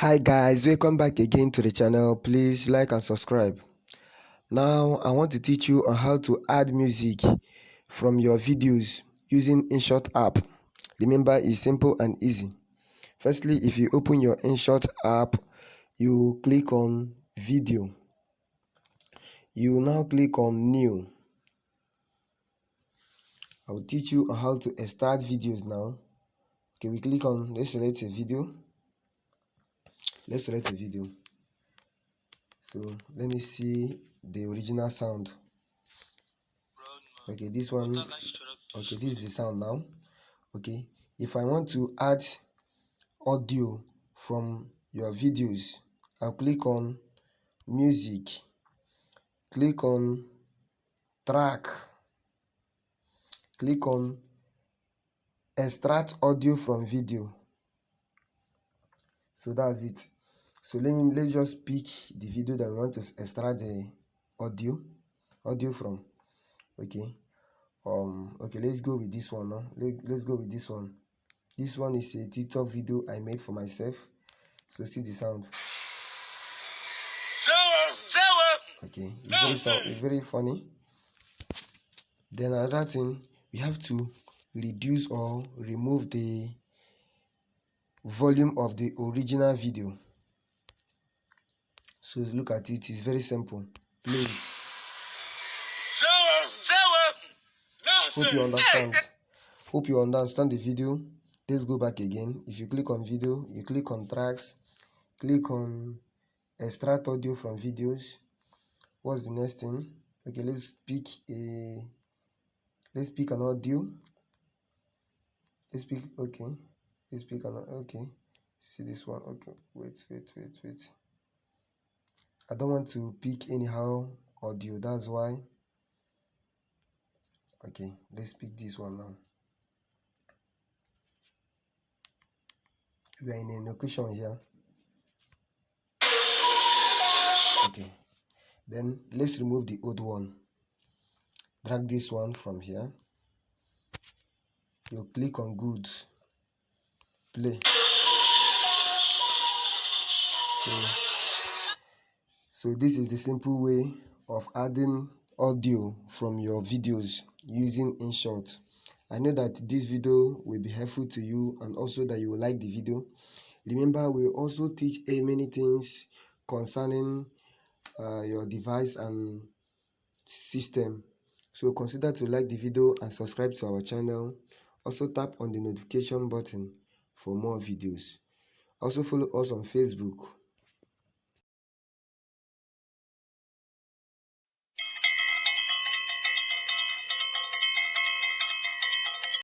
Hi guys, welcome back again to the channel. Please like and subscribe. Now I want to teach you on how to add music from your videos using Inshot app. Remember, it's simple and easy. Firstly, if you open your Inshot app, you click on video. You now click on new. I will teach you on how to extract videos now. Okay, we click on, let's select a video. So let me see the original sound. Okay, this one. Okay, this is the sound now. Okay, if I want to add audio from your videos, I'll click on music, click on track, click on extract audio from video. So that's it. So let's just pick the video that we want to extract the audio from. Okay, let's go with this one now. Let's go with this one. This one is a TikTok video I made for myself. So see the sound. Okay, it's very funny. Then another thing, we have to reduce or remove the volume of the original video. So look at it, it's very simple. Play it. Hope you understand. Hope you understand the video. Let's go back again. If you click on video, you click on tracks, click on extract audio from videos. What's the next thing? Okay, let's pick an audio. Let's pick okay. See this one. Okay, wait. I don't want to pick anyhow audio, that's why. Okay, let's pick this one now. We are in a location here. Okay, then let's remove the old one. Drag this one from here. You click on good, play. So this is the simple way of adding audio from your videos using Inshot. I know that this video will be helpful to you and also that you will like the video. Remember, we also teach many things concerning your device and system. So consider to like the video and subscribe to our channel. Also tap on the notification button for more videos. Also follow us on Facebook.